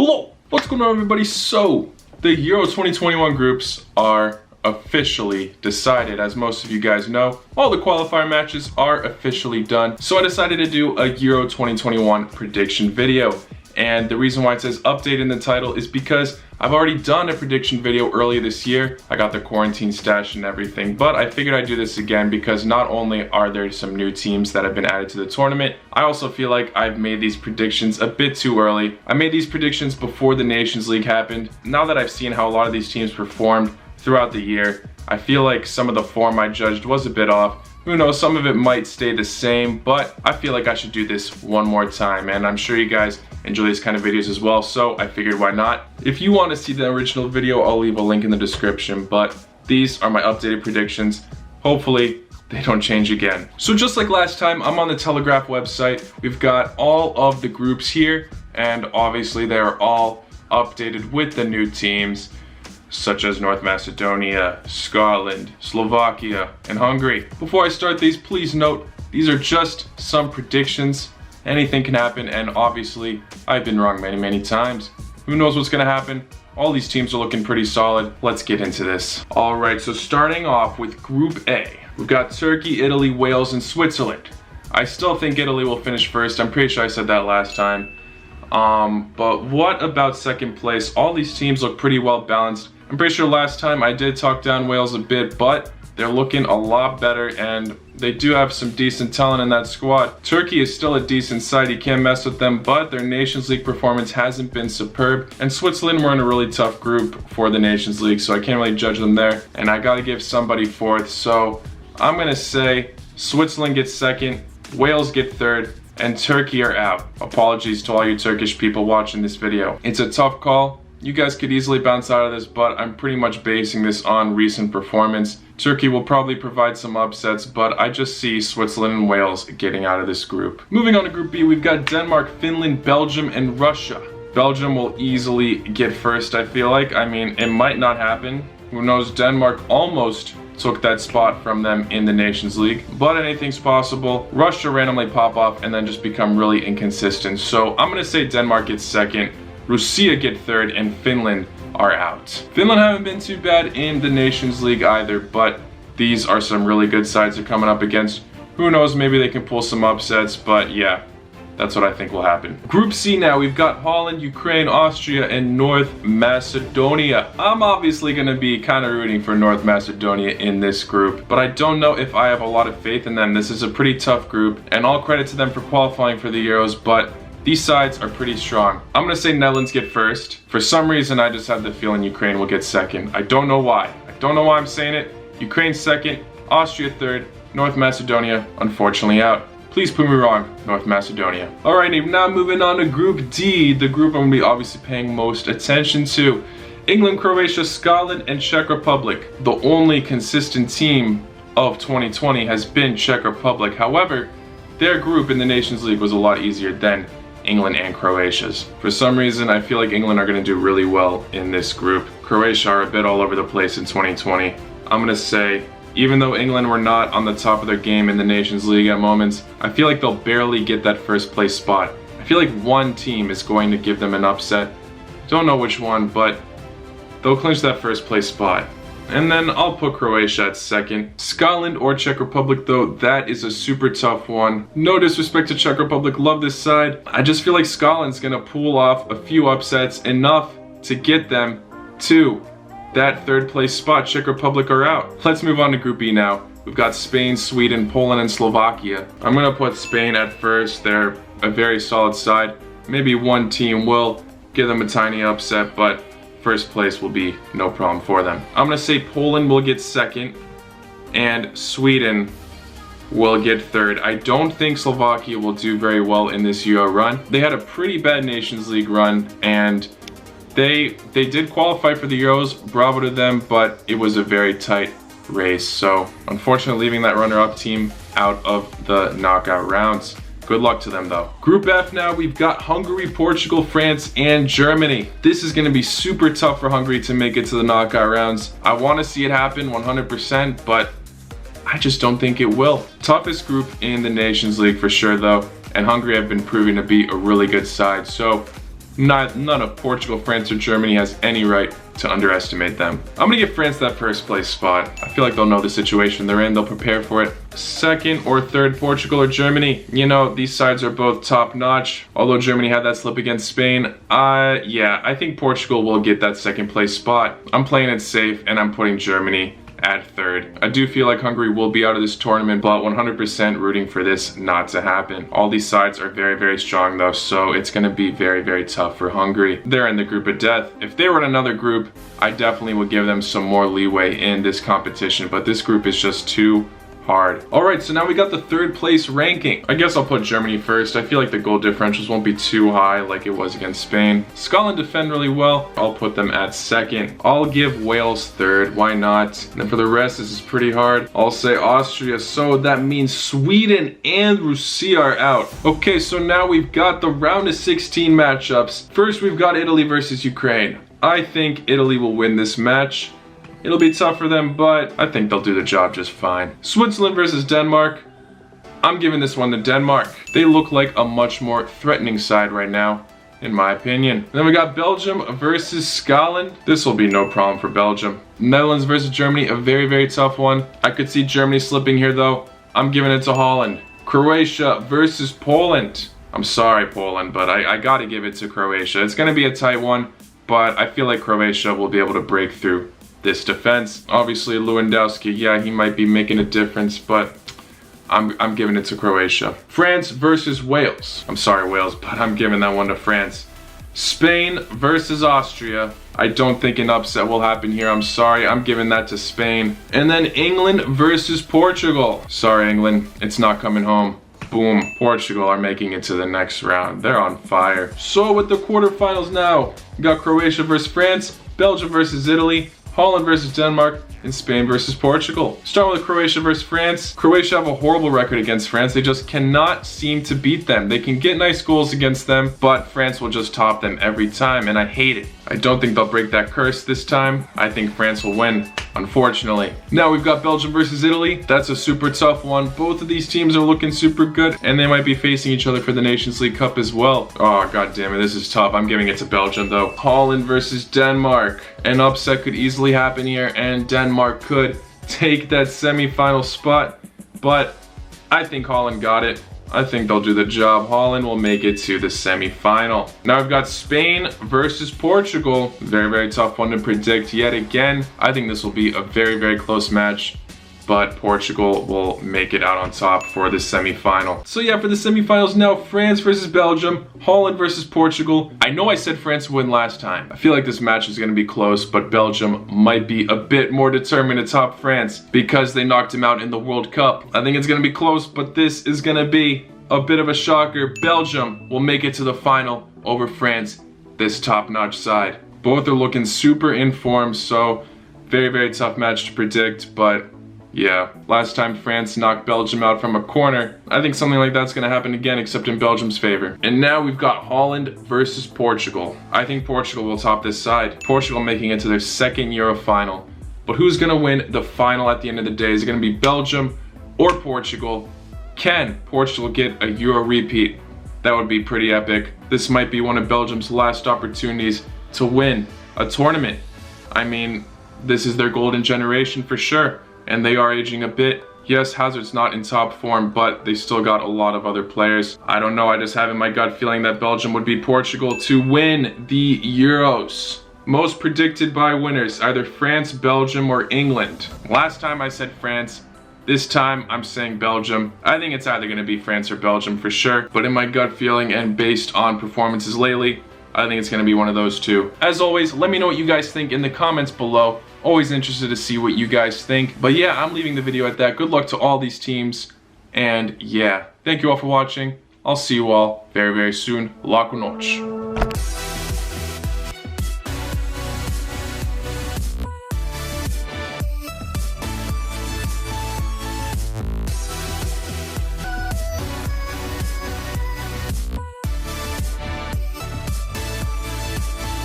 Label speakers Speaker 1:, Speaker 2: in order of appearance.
Speaker 1: Hello, what's going on everybody? So, the Euro 2021 groups are officially decided. As most of you guys know, all the qualifier matches are officially done. So I decided to do a Euro 2021 prediction video. And the reason why it says update in the title is because I've already done a prediction video earlier this year. I got the quarantine stash and everything, but I figured I'd do this again because not only are there some new teams that have been added to the tournament, I also feel like I've made these predictions a bit too early. I made these predictions before the Nations League happened. Now that I've seen how a lot of these teams performed throughout the year, I feel like some of the form I judged was a bit off. Who knows, some of it might stay the same, but I feel like I should do this one more time, and I'm sure you guys enjoy these kind of videos as well, so I figured why not. If you want to see the original video, I'll leave a link in the description, but these are my updated predictions. Hopefully they don't change again. So just like last time, I'm on the Telegraph website. We've got all of the groups here, and obviously they are all updated with the new teams, such as North Macedonia, Scotland, Slovakia, and Hungary. Before I start these, please note, these are just some predictions. Anything can happen, and obviously, I've been wrong many times. Who knows what's gonna happen? All these teams are looking pretty solid. Let's get into this. All right, so starting off with Group A, we've got Turkey, Italy, Wales, and Switzerland. I still think Italy will finish first. I'm pretty sure I said that last time. But what about second place? All these teams look pretty well balanced. I'm pretty sure last time I did talk down Wales a bit, but they're looking a lot better and they do have some decent talent in that squad. Turkey is still a decent side, you can't mess with them, but their Nations League performance hasn't been superb. And Switzerland were in a really tough group for the Nations League, so I can't really judge them there. And I gotta give somebody fourth, so I'm gonna say Switzerland gets second, Wales get third, and Turkey are out. Apologies to all you Turkish people watching this video. It's a tough call. You guys could easily bounce out of this, but I'm pretty much basing this on recent performance. Turkey will probably provide some upsets, but I just see Switzerland and Wales getting out of this group. Moving on to Group B, we've got Denmark, Finland, Belgium, and Russia. Belgium will easily get first, I feel like. I mean, it might not happen. Who knows, Denmark almost took that spot from them in the Nations League, but anything's possible. Russia randomly pop off and then just become really inconsistent. So I'm gonna say Denmark gets second, Russia get third, and Finland are out. Finland haven't been too bad in the Nations League either, but these are some really good sides they're coming up against. Who knows, maybe they can pull some upsets, but yeah, that's what I think will happen. Group C now, we've got Holland, Ukraine, Austria, and North Macedonia. I'm obviously gonna be kind of rooting for North Macedonia in this group, but I don't know if I have a lot of faith in them. This is a pretty tough group, and all credit to them for qualifying for the Euros, but these sides are pretty strong. I'm gonna say Netherlands get first. For some reason, I just have the feeling Ukraine will get second. I don't know why. I don't know why I'm saying it. Ukraine second, Austria third, North Macedonia, unfortunately out. Please prove me wrong, North Macedonia. Alrighty, now moving on to Group D, the group I'm gonna be obviously paying most attention to. England, Croatia, Scotland, and Czech Republic. The only consistent team of 2020 has been Czech Republic. However, their group in the Nations League was a lot easier than England and Croatia's. For some reason, I feel like England are going to do really well in this group. Croatia are a bit all over the place in 2020. I'm going to say, even though England were not on the top of their game in the Nations League at moments, I feel like they'll barely get that first place spot. I feel like one team is going to give them an upset. Don't know which one, but they'll clinch that first place spot. And then I'll put Croatia at second. Scotland or Czech Republic though, that is a super tough one. No disrespect to Czech Republic, love this side. I just feel like Scotland's gonna pull off a few upsets, enough to get them to that third place spot. Czech Republic are out. Let's move on to Group E now. We've got Spain, Sweden, Poland, and Slovakia. I'm gonna put Spain at first. They're a very solid side. Maybe one team will give them a tiny upset, but first place will be no problem for them. I'm gonna say Poland will get second and Sweden will get third. I don't think Slovakia will do very well in this Euro run. They had a pretty bad Nations League run and they did qualify for the Euros, bravo to them, but it was a very tight race. So unfortunately leaving that runner-up team out of the knockout rounds. Good luck to them though. Group F now, we've got Hungary, Portugal, France, and Germany. This is gonna be super tough for Hungary to make it to the knockout rounds. I wanna see it happen 100%, but I just don't think it will. Toughest group in the Nations League for sure though, and Hungary have been proving to be a really good side. So None of Portugal, France, or Germany has any right to underestimate them. I'm gonna give France that first place spot. I feel like they'll know the situation they're in, they'll prepare for it. Second or third, Portugal or Germany. You know, these sides are both top notch. Although Germany had that slip against Spain, yeah, I think Portugal will get that second place spot. I'm playing it safe and I'm putting Germany at third. I do feel like Hungary will be out of this tournament, but 100% rooting for this not to happen. All these sides are very, very strong though, so it's going to be very, very tough for Hungary. They're in the group of death. If they were in another group, I definitely would give them some more leeway in this competition, but this group is just too hard. Alright, so now we got the third place ranking. I guess I'll put Germany first. I feel like the goal differentials won't be too high like it was against Spain. Scotland defend really well. I'll put them at second. I'll give Wales third. Why not? And then for the rest, this is pretty hard. I'll say Austria, so that means Sweden and Russia are out. Okay, so now we've got the round of 16 matchups. First, we've got Italy versus Ukraine. I think Italy will win this match. It'll be tough for them, but I think they'll do the job just fine. Switzerland versus Denmark. I'm giving this one to Denmark. They look like a much more threatening side right now, in my opinion. Then we got Belgium versus Scotland. This will be no problem for Belgium. Netherlands versus Germany, a very, very tough one. I could see Germany slipping here though. I'm giving it to Holland. Croatia versus Poland. I'm sorry, Poland, but I gotta give it to Croatia. It's gonna be a tight one, but I feel like Croatia will be able to break through this defense. Obviously Lewandowski, yeah, he might be making a difference, but I'm giving it to Croatia. France versus Wales. I'm sorry, Wales, but I'm giving that one to France. Spain versus Austria. I don't think an upset will happen here. I'm sorry, I'm giving that to Spain. And then England versus Portugal. Sorry, England, it's not coming home. Boom, Portugal are making it to the next round. They're on fire. So with the quarterfinals now, we got Croatia versus France, Belgium versus Italy, Holland versus Denmark, and Spain versus Portugal. Starting with Croatia versus France. Croatia have a horrible record against France. They just cannot seem to beat them. They can get nice goals against them, but France will just top them every time, and I hate it. I don't think they'll break that curse this time. I think France will win, unfortunately. Now we've got Belgium versus Italy. That's a super tough one. Both of these teams are looking super good, and they might be facing each other for the Nations League Cup as well. Oh, god damn it, this is tough. I'm giving it to Belgium, though. Holland versus Denmark. An upset could easily happen here, and Denmark could take that semi-final spot, but I think Holland got it. I think they'll do the job. Holland will make it to the semi-final. Now we've got Spain versus Portugal. Very, very tough one to predict yet again. I think this will be a very, very close match, but Portugal will make it out on top for the semi-final. So yeah, for the semi-finals now, France versus Belgium, Holland versus Portugal. I know I said France would win last time. I feel like this match is going to be close, but Belgium might be a bit more determined to top France because they knocked him out in the World Cup. I think it's going to be close, but this is going to be a bit of a shocker. Belgium will make it to the final over France, this top-notch side. Both are looking super in form, so very, very tough match to predict, but yeah, last time France knocked Belgium out from a corner. I think something like that's going to happen again, except in Belgium's favor. And now we've got Holland versus Portugal. I think Portugal will top this side. Portugal making it to their second Euro final. But who's going to win the final at the end of the day? Is it going to be Belgium or Portugal? Can Portugal get a Euro repeat? That would be pretty epic. This might be one of Belgium's last opportunities to win a tournament. I mean, this is their golden generation for sure. And they are aging a bit. Yes, Hazard's not in top form, but they still got a lot of other players. I don't know, I just have in my gut feeling that Belgium would beat Portugal to win the Euros. Most predicted by winners, either France, Belgium, or England. Last time I said France. This time I'm saying Belgium. I think it's either going to be France or Belgium for sure, but in my gut feeling and based on performances lately, I think it's going to be one of those two. As always, let me know what you guys think in the comments below. Always interested to see what you guys think. But yeah, I'm leaving the video at that. Good luck to all these teams. And yeah, thank you all for watching. I'll see you all very, very soon. Boa noite.